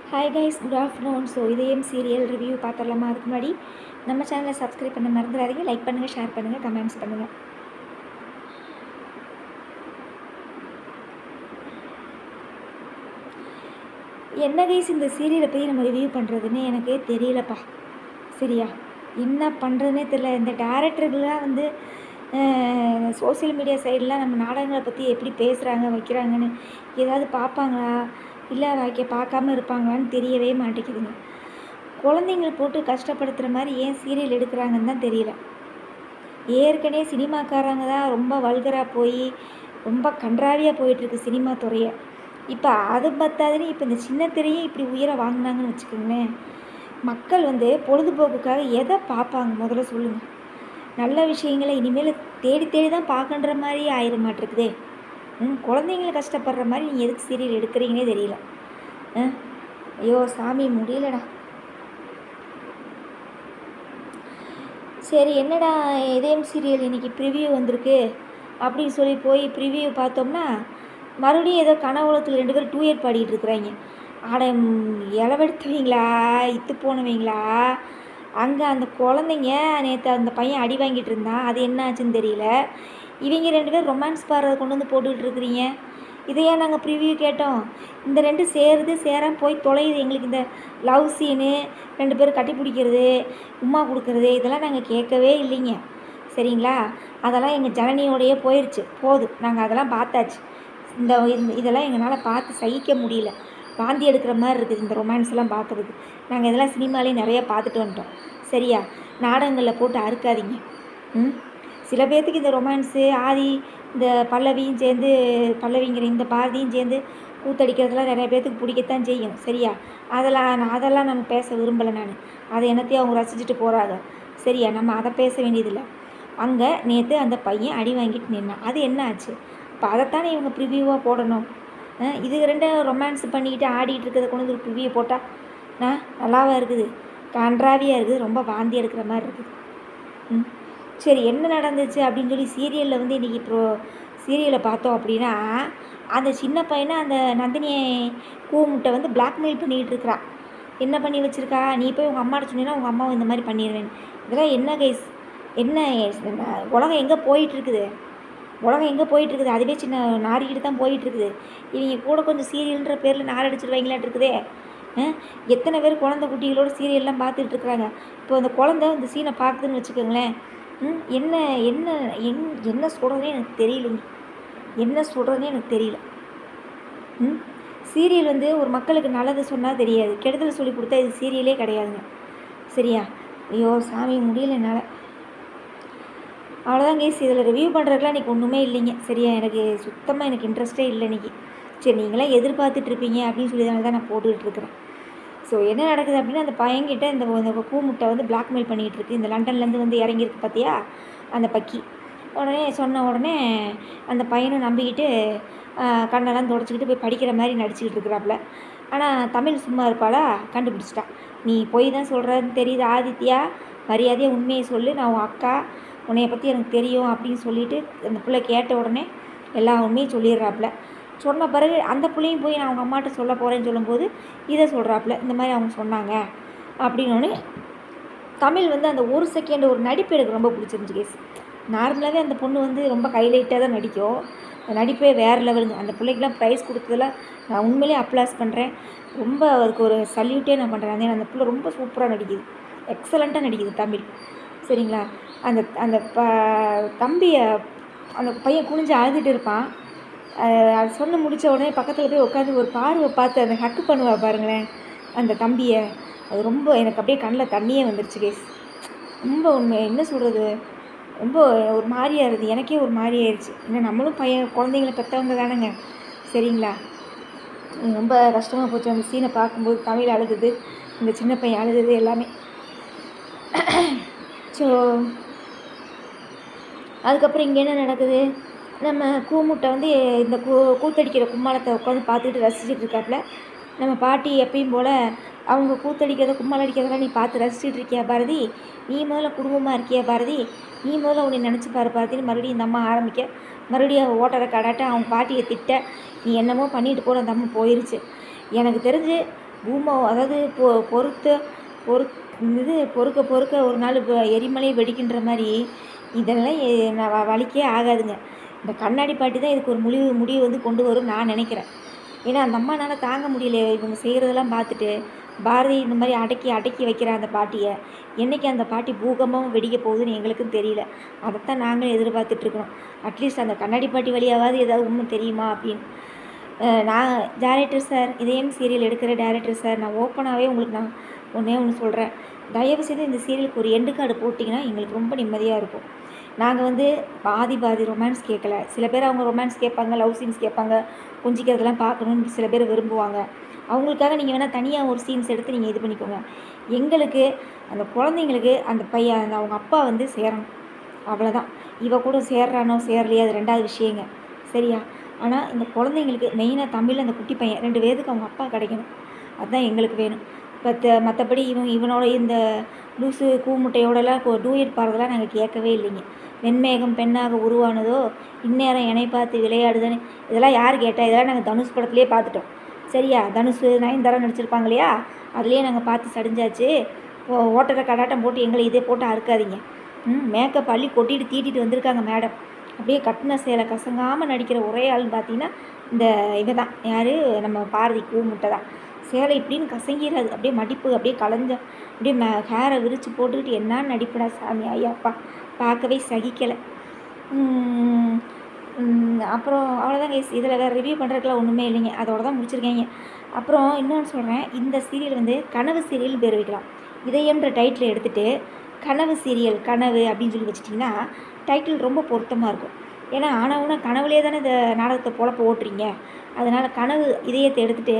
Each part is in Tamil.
Hi guys, good afternoon. So இதயம் சீரியல் ரிவ்யூ பார்த்துடலாமா? அதுக்கு முன்னாடி நம்ம சேனலை சப்ஸ்கிரைப் பண்ண மறந்துடாதீங்க. லைக் பண்ணுங்கள், ஷேர் பண்ணுங்கள், கமெண்ட்ஸ் பண்ணுங்கள். என்ன கைஸ் இந்த சீரியலை பற்றி நம்ம ரிவ்யூ பண்ணுறதுன்னு எனக்கு தெரியலப்பா. சரியா, என்ன பண்ணுறதுனே தெரியல. இந்த டேரக்டர்கள்லாம் வந்து சோசியல் மீடியா சைடெலாம் நம்ம நாடகங்களை பற்றி எப்படி பேசுகிறாங்க வைக்கிறாங்கன்னு ஏதாவது பார்ப்பாங்களா, இல்லை பார்க்காம இருப்பாங்களான்னு தெரியவே மாட்டேங்குதுங்க. குழந்தைங்களை போட்டு கஷ்டப்படுத்துகிற மாதிரி ஏன் சீரியல் எடுக்கிறாங்கன்னு தான் தெரியல. ஏற்கனவே சினிமாக்காரங்க தான் ரொம்ப வல்கராக போய் ரொம்ப கன்றாவியாக போயிட்டுருக்கு சினிமா துறையை. இப்போ அது பத்தாதுன்னு இப்போ இந்த சின்ன திரையும் இப்படி உயிரை வாங்கினாங்கன்னு வச்சுக்கோங்களேன். மக்கள் வந்து பொழுதுபோக்குக்காக எதை பார்ப்பாங்க முதல்ல சொல்லுங்கள். நல்ல விஷயங்களை இனிமேல் தேடி தேடி தான் பார்க்கன்ற மாதிரி ஆயிட மாட்டிருக்குதே. குழந்தைங்களை கஷ்டப்படுற மாதிரி நீங்கள் எதுக்கு சீரியல் எடுக்கிறீங்கன்னே தெரியல. ஐயோ சாமி, முடியலடா. சரி, என்னடா இதயம் சீரியல் இன்றைக்கி ப்ரிவியூ வந்திருக்கு அப்படின்னு சொல்லி போய் ப்ரிவியூ பார்த்தோம்னா மறுபடியும் ஏதோ கனவுலத்தில் 2 பேரும் டூயட் பாடிக்கிட்டு இருக்கிறாங்க. ஆட இளவெடுத்துவீங்களா, இத்து போனவங்களா? அங்கே அந்த குழந்தைங்க நேற்று அந்த பையன் அடி வாங்கிட்டு இருந்தான், அது என்ன ஆச்சுன்னு தெரியல. இவங்க 2 பேரும் ரொமான்ஸ் பாடுறதை கொண்டு வந்து போட்டுக்கிட்டு இருக்கிறீங்க. இதையே நாங்கள் ப்ரிவியூ கேட்டோம். இந்த 2 சேருது சேராமல் போய் தொலையுது. எங்களுக்கு இந்த லவ் சீனு, 2 பேரும் கட்டி பிடிக்கிறது, உமா கொடுக்குறது, இதெல்லாம் நாங்கள் கேட்கவே இல்லைங்க. சரிங்களா, அதெல்லாம் எங்கள் ஜனனியோடையே போயிடுச்சு. போதும், நாங்கள் அதெல்லாம் பார்த்தாச்சு. இதெல்லாம் எங்களால் பார்த்து சகிக்க முடியல. வாந்தி எடுக்கிற மாதிரி இருக்குது இந்த ரொமான்ஸ்லாம் பார்க்குறது. நாங்கள் இதெல்லாம் சினிமாலே நிறையா பார்த்துட்டு வந்துட்டோம். சரியா, நாடகங்களில் போட்டு அறுக்காதீங்க. சில பேர்த்துக்கு இந்த ரொமான்ஸு ஆதி இந்த பல்லவியும் சேர்ந்து பல்லவிங்கிற இந்த பாரதியும் சேர்ந்து கூத்தடிக்கிறதுலாம் நிறைய பேர்த்துக்கு பிடிக்கத்தான் செய்யும். சரியா, அதெல்லாம் நம்ம பேச விரும்பலை. நான் அதை என்னத்தையும் அவங்க ரசிச்சுட்டு போகிறாங்க. சரியா, நம்ம அதை பேச வேண்டியதில்லை. அங்கே நேற்று அந்த பையன் அடி வாங்கிட்டு நின்னான், அது என்ன ஆச்சு? இப்போ அதைத்தானே இவங்க ப்ரிவியூவாக போடணும். இது 2 ரொமான்ஸ் பண்ணிக்கிட்டு ஆடிட்டு இருக்கிறத கொண்டு வந்து ஒரு ப்ரிவியூ போட்டால் நல்லாவாக இருக்குது? கன்றாவியாக இருக்குது, ரொம்ப வாந்தி எடுக்கிற மாதிரி இருக்குது. சரி, என்ன நடந்துச்சு அப்படின்னு சொல்லி சீரியலில் வந்து இன்றைக்கி சீரியலை பார்த்தோம் அப்படின்னா, அந்த சின்ன பையனை அந்த நந்தினியை கூமுட்டை வந்து பிளாக்மெயில் பண்ணிக்கிட்டு இருக்கிறா. என்ன பண்ணி வச்சுருக்கா, நீ போய் உங்கள் அம்மாட்ட சொன்னீங்கன்னா உங்கள் அம்மாவை இந்த மாதிரி பண்ணிடுவேன். இதெல்லாம் என்ன கைஸ்? என்ன உலகம் எங்கே போயிட்டுருக்குது? உலகம் எங்கே போயிட்டுருக்குது? அதுவே சின்ன நாரிக்கிட்டு தான் போயிட்டுருக்குது. இவங்க கூட கொஞ்சம் சீரியல்ன்ற பேரில் நாரடிச்சிருவாங்களான் இருக்குதே. எத்தனை பேர் குழந்தை குட்டிகளோட சீரியல்லாம் பார்த்துட்ருக்குறாங்க. இப்போ அந்த குழந்தை இந்த சீனை பார்க்குதுன்னு வச்சுக்கோங்களேன். என்ன என்ன என்ன சொல்கிறதே எனக்கு தெரியலைங்க. என்ன சொல்கிறதே எனக்கு தெரியல. சீரியல் வந்து ஒரு மக்களுக்கு நல்லது சொன்னால் தெரியாது, கெடுதல் சொல்லி கொடுத்தா இது சீரியலே கிடையாதுங்க. சரியா, ஐயோ சாமி, முடியல என்னால். அவ்வளோதான் கேஸ், இதில் ரிவ்யூ பண்ணுறதுக்குலாம் இன்றைக்கி ஒன்றுமே இல்லைங்க. சரியா, எனக்கு சுத்தமாக எனக்கு இன்ட்ரெஸ்ட்டே இல்லை இன்றைக்கி. சரி, நீங்களாம் எதிர்பார்த்துட்ருப்பீங்க அப்படின்னு சொல்லி தான் நான் போட்டுக்கிட்டு இருக்கிறேன். ஸோ என்ன நடக்குது அப்படின்னா, அந்த பையன்கிட்ட இந்த கூமுட்டை வந்து பிளாக்மெயில் பண்ணிகிட்டு இருக்குது. இந்த லண்டன்லேருந்து வந்து இறங்கியிருக்கு பார்த்தியா அந்த பக்கி. சொன்ன உடனே அந்த பையனும் நம்பிக்கிட்டு கண்ணெல்லாம் தொடச்சிக்கிட்டு போய் படிக்கிற மாதிரி நடிச்சுக்கிட்டு இருக்கிறாப்புல. ஆனால் தமிழ் சும்மா இருப்பாளா, கண்டுபிடிச்சிட்டா. நீ போய் தான் சொல்கிறன்னு தெரியுது ஆதித்யா, மரியாதையாக உண்மையை சொல்லு, நான் உன் அக்கா, உன்னைய பற்றி எனக்கு தெரியும் அப்படின்னு சொல்லிவிட்டு அந்த பிள்ளை கேட்ட உடனே எல்லா உண்மையும் சொல்லிடுறாப்புல. சொன்ன பிறகு அந்த பிள்ளையும் போய் நான் அவங்க அம்மாட்ட சொல்ல போகிறேன்னு சொல்லும்போது இதை சொல்கிறாப்புல, இந்த மாதிரி அவங்க சொன்னாங்க அப்படின்னோடனே தமிழ் வந்து அந்த ஒரு செகண்ட் ஒரு நடிப்பு எனக்கு ரொம்ப பிடிச்சிருந்துச்சு கேஸ். நார்மலாகவே அந்த பொண்ணு வந்து ரொம்ப ஹைலைட்டாக தான் நடிக்கும். அந்த நடிப்பே வேறு லெவலுங்க. அந்த பிள்ளைக்கெலாம் ப்ரைஸ் கொடுத்ததில் நான் உண்மையிலே அப்ளாஸ் பண்ணுறேன். ரொம்ப அதுக்கு ஒரு சல்யூட்டே நான் பண்ணுறேன். அந்த பிள்ளை ரொம்ப சூப்பராக நடிக்குது, எக்ஸலண்ட்டாக நடிக்குது தமிழ். சரிங்களா, அந்த அந்த தம்பியை அந்த பையன் குனிஞ்சு அழுதுட்டு இருப்பான். அது சொன்ன முடித்த உடனே பக்கத்தில் போய் உட்காந்து ஒரு பார்வை பார்த்து அந்த ஹக்கு பண்ணுவா பாருங்களேன் அந்த தம்பியை. அது ரொம்ப எனக்கு அப்படியே கண்ணில் தண்ணியே வந்துருச்சு கேஸ். ரொம்ப உண்மை என்ன சொல்கிறது, ரொம்ப ஒரு மாதிரியாக இருக்குது. எனக்கே ஒரு மாதிரி ஆயிடுச்சு. ஏன்னா நம்மளும் குழந்தைங்கள பெற்றவங்க தானேங்க. சரிங்களா, ரொம்ப கஷ்டமாக போச்சு அந்த சீனை பார்க்கும்போது. தமிழ் அழுதுது, இந்த சின்ன பையன் அழுதுது, எல்லாமே. ஸோ அதுக்கப்புறம் இங்கே என்ன நடக்குது, நம்ம கூமுட்டை வந்து இந்த கூத்தடிக்கிற கும்மாளத்தை உட்காந்து பார்த்துக்கிட்டு ரசிச்சுட்டு இருக்காப்புல. நம்ம பாட்டி எப்பயும் போல் அவங்க கூத்தடிக்கிறத கும்மாளம் அடிக்கிறதெல்லாம் நீ பார்த்து ரசிச்சுட்டு இருக்கியா பாரதி, நீ முதல்ல குடும்பமாக இருக்கியா பாரதி, நீ முதல்ல உன்னை நினச்சி பாரு பாரதின்னு மறுபடியும் இந்த அம்மா ஆரம்பிக்க, மறுபடியும் ஓட்டரை கடாட்ட அவங்க பாட்டியை திட்ட, நீ என்னமோ பண்ணிட்டு போகிற அந்த அம்மா போயிடுச்சு. எனக்கு தெரிஞ்சு பூமோ அதாவது பொறுக்க பொறுக்க ஒரு நாள் எரிமலை வெடிக்கின்ற மாதிரி இதெல்லாம் நான் வலிக்கே ஆகாதுங்க. இந்த கண்ணாடி பாட்டி தான் இதுக்கு ஒரு முடிவு வந்து கொண்டு வரும் நான் நினைக்கிறேன். ஏன்னா அந்த அம்மானால தாங்க முடியல இவங்க செய்கிறதெல்லாம் பார்த்துட்டு. பாரதி இந்த மாதிரி அடக்கி அடக்கி வைக்கிற அந்த பாட்டியை என்றைக்கு அந்த பாட்டி பூகம்பமாக வெடிக்க போகுதுன்னு எங்களுக்கும் தெரியல. அதைத்தான் நாங்களும் எதிர்பார்த்துட்ருக்குறோம். அட்லீஸ்ட் அந்த கண்ணாடி பாட்டி வழியாவது ஏதாவது உண்மை தெரியுமா அப்படின்னு. நான் டைரக்டர் சார், இதயம் சீரியல் எடுக்கிற டைரக்டர் சார், நான் ஓப்பனாகவே உங்களுக்கு நான் ஒன்றே ஒன்று சொல்கிறேன். தயவுசெய்து இந்த சீரியலுக்கு ஒரு எண்டு கார்டு போட்டிங்கன்னா எங்களுக்கு ரொம்ப நிம்மதியாக இருக்கும். நாங்கள் வந்து பாதி ரொமான்ஸ் கேட்கல. சில பேர் அவங்க ரொமான்ஸ் கேட்பாங்க, லவ் சீன்ஸ் கேட்பாங்க, கொஞ்சிக்கிறதெல்லாம் பார்க்கணுன்னு சில பேர் விரும்புவாங்க. அவங்களுக்காக நீங்கள் வேணால் தனியாக ஒரு சீன்ஸ் எடுத்து நீங்கள் இது பண்ணிக்கோங்க. எங்களுக்கு அந்த குழந்தைங்களுக்கு அந்த பையன் அந்த அவங்க அப்பா வந்து சேரணும், அவ்வளோதான். இவ கூட சேர்றானோ சேரலையோ அது 2வது விஷயங்க, சரியா? ஆனால் இந்த குழந்தைங்களுக்கு மெயினாக தமிழில் அந்த குட்டி பையன் 2 பேருக்கு அவங்க அப்பா கிடைக்கணும், அதுதான் எங்களுக்கு வேணும். மற்றபடி இவனோட இந்த லூசு கூமுட்டையோடலாம் டூயட் பாடுறதெல்லாம் நாங்கள் கேட்கவே இல்லைங்க. வெண்மேகம் பெண்ணாக உருவானதோ, இந்நேரம் என்னை பார்த்து விளையாடுதுன்னு இதெல்லாம் யார் கேட்டால்? இதெல்லாம் நாங்கள் தனுஷ் படத்துலேயே பார்த்துட்டோம், சரியா? தனுஷ் நயன்தாரா நடிச்சிருப்பாங்க இல்லையா, அதுலேயே நாங்கள் பார்த்து சடிஞ்சாச்சு. ஓட்டரை கடாட்டம் போட்டு எங்களை இதே போட்டு அறுக்காதீங்க. மேக்கப் அள்ளி கொட்டிட்டு தீட்டிட்டு வந்திருக்காங்க மேடம். அப்படியே கட்டின சேலை கசங்காமல் நடிக்கிற ஒரே ஆள்னு பார்த்தீங்கன்னா இந்த இவ தான். யார்? நம்ம பாரதி கூமுட்டை தான். சேலை இப்படின்னு கசங்கிறாது, அப்படியே மடிப்பு அப்படியே கலைஞ்ச அப்படியே ஹேரை விரித்து போட்டுக்கிட்டு என்ன நடிப்புடா சாமி, ஐயாப்பா பார்க்கவே சகிக்கலை. அப்புறம் அவ்வளோதாங்க. இதில் வேறு ரிவ்யூ பண்ணுறதுக்குலாம் ஒன்றுமே இல்லைங்க, அதோட தான் முடிச்சிருக்கேங்க. அப்புறம் இன்னொன்று சொல்கிறேன், இந்த சீரியல் வந்து கனவு சீரியல்னு பேர் வைக்கலாம். இதயம்ன்ற டைட்டில் எடுத்துகிட்டு கனவு சீரியல், கனவு அப்படின்னு சொல்லி வச்சிட்டிங்கன்னா டைட்டில் ரொம்ப பொருத்தமாக இருக்கும். ஏன்னா ஆனவுனா கனவுலேயே தானே இந்த நாடகத்தை பொழப்ப ஓட்டுறீங்க. அதனால் கனவு இதயத்தை எடுத்துகிட்டு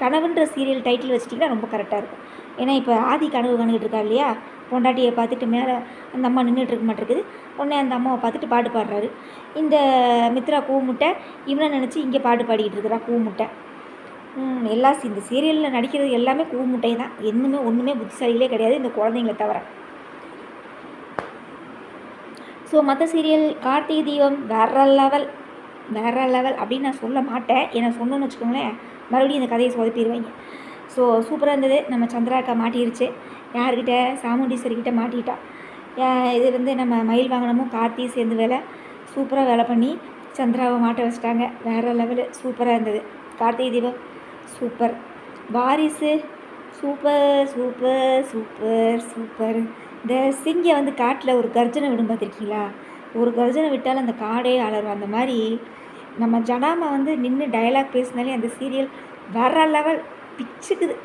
கனவுன்ற சீரியல் டைட்டில் வச்சிட்டிங்கன்னா ரொம்ப கரெக்டாக இருக்கும். ஏன்னா இப்போ ஆதி கனவு கண்டுகிட்டு இருக்கா இல்லையா, பொண்டாட்டியை பார்த்துட்டு மேலே அந்த அம்மா நின்றுட்டு இருக்க மாட்டேருக்குது. உடனே அந்த அம்மாவை பார்த்துட்டு பாட்டு பாடுறாரு. இந்த மித்ரா கூமுட்டை இவனை நினச்சி இங்கே பாட்டு பாடிக்கிட்டு இருக்கிறா கூமுட்டை. இந்த சீரியலில் நடிக்கிறது எல்லாமே கூமுட்டை தான். ஒன்றுமே புத்திசாலிகளே கிடையாது இந்த குழந்தைங்களை தவிர. ஸோ மற்ற சீரியல் கார்த்திகை தீபம் வேற லெவல் அப்படின்னு நான் சொல்ல மாட்டேன். ஏன்னா சொன்னோன்னு வச்சுக்கோங்களேன் மறுபடியும் இந்த கதையை சொதப்பிடுவாங்க. ஸோ சூப்பராக இருந்தது. நம்ம சந்திராக்கா மாட்டிருச்சு. யார்கிட்ட? சாமுண்டீஸ்வரிக்கிட்ட மாட்டிட்டா. இது வந்து நம்ம மயில் வாகனமும் கார்த்தியும் சேர்ந்து சூப்பராக வேலை பண்ணி சந்திராவை மாட்ட வச்சிட்டாங்க. வேறு லெவலு, சூப்பராக இருந்தது. கார்த்திகை தீபம் சூப்பர். வாரிசு சூப்பர் சூப்பர் சூப்பர் சூப்பர். இந்த சிங்கை வந்து காட்டில் ஒரு கர்ஜனை விடும் பார்த்துருக்கீங்களா? ஒரு கர்ஜனை விட்டால் அந்த காடே அலரும். அந்த மாதிரி நம்ம ஜனாமா வந்து நின்று டயலாக் பேசினாலே அந்த சீரியல் வேற லெவல் பிச்சுக்குது.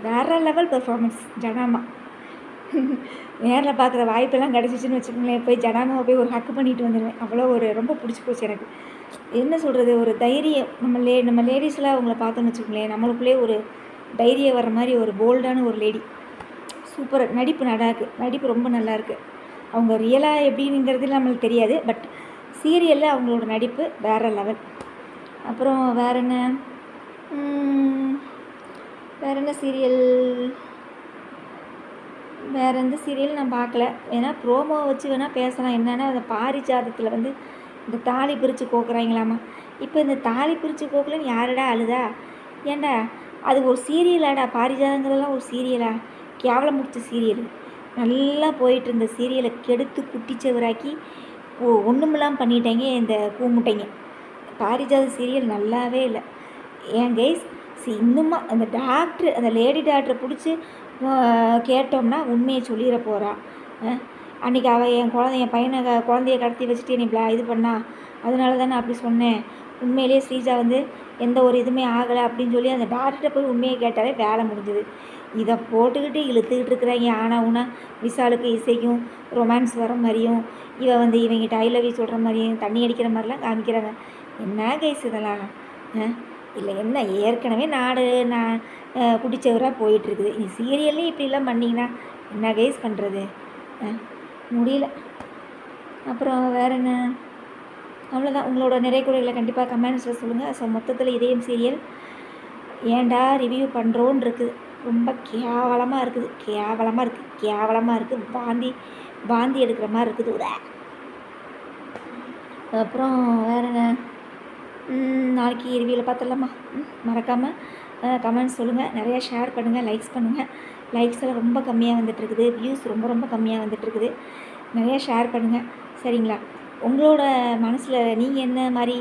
வேறு லெவல் பெர்ஃபார்மன்ஸ் ஜனாமா. நேரில் பார்க்குற வாய்ப்பெல்லாம் கிடச்சிச்சின்னு வச்சுக்கோங்களேன், போய் ஜனாமாவை போய் ஒரு ஹக்கு பண்ணிட்டு வந்துடுவேன். அவ்வளோ ரொம்ப பிடிச்சி போச்சு எனக்கு. என்ன சொல்கிறது, ஒரு தைரியம். நம்ம லேடிஸ்லாம் அவங்கள பார்த்தோன்னு வச்சுக்கோங்களேன், நம்மளுக்குள்ளே ஒரு தைரியம் வர்ற மாதிரி ஒரு போல்டான ஒரு லேடி. சூப்பர். நடிப்பு ரொம்ப நல்லாயிருக்கு. அவங்க ரியலாக எப்படிங்கிறது நம்மளுக்கு தெரியாது, பட் சீரியலில் அவங்களோட நடிப்பு வேறு லெவல். அப்புறம் வேறு என்ன சீரியல்? வேறு எந்த சீரியல் நான் பார்க்கல. ஏன்னா ப்ரோமோ வச்சு வேணால் பேசலாம். என்னென்னா அந்த பாரிஜாதத்தில் வந்து இந்த தாலி பிரித்து கோக்குறாங்களாமா. இப்போ இந்த தாலி பிரித்து கோக்கலன்னு யாரடா அழுதா? ஏண்டா அது ஒரு சீரியலாடா? பாரிஜாதங்கிறதெல்லாம் ஒரு சீரியலா? கேவலம் முடிச்ச சீரியல். நல்லா போயிட்டு இருந்த சீரியலை கெடுத்து குட்டிச்சவராக்கி ஒன்றுமெல்லாம் பண்ணிட்டாங்க இந்த கூமுட்டைங்க. பாரிஜாத சீரியல் நல்லாவே இல்லை. ஏன் கைஸ், இன்னுமா அந்த லேடி டாக்டரை பிடிச்சி கேட்டோம்னா உண்மையை சொல்லிட போகிறா. அன்றைக்கி அவள் என் குழந்தைய கடத்தி வச்சுட்டு நீ இது பண்ணா, அதனால தானே அப்படி சொன்னேன். உண்மையிலே ஸ்ரீஜா வந்து எந்த ஒரு இதுவுமே ஆகலை அப்படின்னு சொல்லி அந்த டாக்டர்கிட்ட போய் உண்மையை கேட்டாலே வேலை முடிஞ்சுது. இதை போட்டுக்கிட்டு இழுத்துக்கிட்டு இருக்கிறாங்க. ஆனால் உனா விஷாலுக்கு இசைக்கும் ரொமான்ஸ் வர மாதிரியும் வந்து இவங்கிட்ட ஐ லவ் யூ சொல்கிற மாதிரியும் தண்ணி அடிக்கிற மாதிரிலாம் காமிக்கிறாங்க. என்ன கைஸ் இதெல்லாம்? இல்லை என்ன ஏற்கனவே நான் குடிச்சவராக போயிட்டுருக்குது. நீ சீரியல்லே இப்படிலாம் பண்ணிங்கன்னா என்ன கைஸ் பண்ணுறது? முடியல. அப்புறம் வேறு என்ன? அவ்வளோதான். உங்களோட நிறை குறைகளை கண்டிப்பாக கமெண்ட்ஸில் சொல்லுங்கள். ஸோ மொத்தத்தில் இதயம் சீரியல் ஏன்டா ரிவ்யூ பண்ணுறோன்னு இருக்குது. ரொம்ப கேவலமாக இருக்குது. வாந்தி எடுக்கிற மாதிரி இருக்குது. அப்புறம் வேறு என்ன? நாளைக்கு ரிவ்யூவில் பார்த்துடலாமா? மறக்காமல் கமெண்ட்ஸ் சொல்லுங்கள், நிறையா ஷேர் பண்ணுங்கள், லைக்ஸ் பண்ணுங்கள். லைக்ஸ் எல்லாம் ரொம்ப கம்மியாக வந்துட்டுருக்குது, வியூஸ் ரொம்ப ரொம்ப கம்மியாக வந்துட்டுருக்குது. நிறையா ஷேர் பண்ணுங்கள், சரிங்களா? உங்களோட மனசில் நீங்கள் என்ன மாதிரி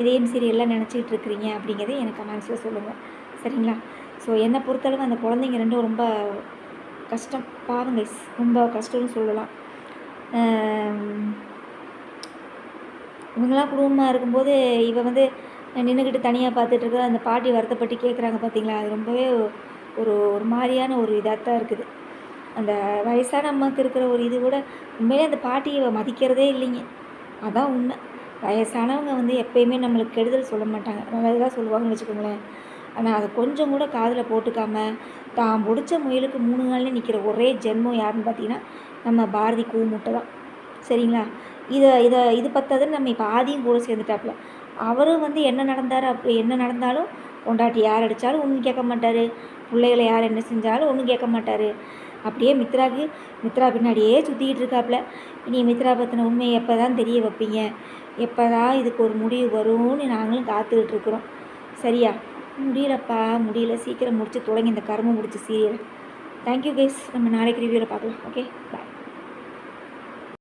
இதயம் சீரியல்லாம் நினச்சிக்கிட்டு இருக்கிறீங்க அப்படிங்கிறத எனக்கு கமெண்ட்ஸில் சொல்லுங்கள், சரிங்களா? ஸோ என்னை பொறுத்தளவு அந்த குழந்தைங்க ரெண்டும் ரொம்ப கஷ்டம், பாவம் கைஸ், ரொம்ப கஷ்டம்னு சொல்லலாம். இவங்களாம் குடும்பமாக இருக்கும்போது இவ வந்து நின்றுக்கிட்டு தனியாக பார்த்துட்ருக்க அந்த பாட்டி வருத்தப்பட்டு கேட்குறாங்க பார்த்தீங்களா, அது ரொம்பவே ஒரு ஒரு மாதிரியான ஒரு இதாக தான் இருக்குது. அந்த வயசான அம்மாவுக்கு இருக்கிற ஒரு இது கூட உண்மையிலே அந்த பாட்டியை மதிக்கிறதே இல்லைங்க, அதான் உண்மை. வயசானவங்க வந்து எப்போயுமே நம்மளுக்கு கெடுதல் சொல்ல மாட்டாங்க, நல்லதுதான் சொல்லுவாங்கன்னு வச்சுக்கோங்களேன். ஆனால் அதை கொஞ்சம் கூட காதில் போட்டுக்காம தான் முடிச்ச முயலுக்கு 3 நாள்லேயே நிற்கிற ஒரே ஜென்மம் யாருன்னு பார்த்தீங்கன்னா நம்ம பாரதி கூமுட்டை தான், சரிங்களா? இது பத்தாதுன்னு நம்ம இப்போ ஆதியும் கூட சேர்ந்துட்டாப்புல. அவரும் வந்து என்ன நடந்தாலும் பொண்டாட்டி யார் அடித்தாலும் ஒன்றும் கேட்க மாட்டார், பிள்ளைகளை யார் என்ன செஞ்சாலும் ஒன்றும் கேட்க மாட்டார். அப்படியே மித்ரா பின்னாடியே சுற்றிக்கிட்டு இருக்காப்புல. இனி மித்ரா பற்றின உண்மையை எப்போ தான் தெரிய வைப்பீங்க, எப்போ தான் இதுக்கு ஒரு முடிவு வரும்னு நாங்களும் காத்துக்கிட்டு இருக்கிறோம், சரியா? முடியலப்பா, முடியல, சீக்கிரம் முடிச்சு தொடங்கி இந்த கரும்பு முடிச்ச சீரியல். தேங்க்யூ கைஸ், நம்ம நாளைக்கு ரிவ்யூவில் பார்க்கலாம். ஓகே, பாய்.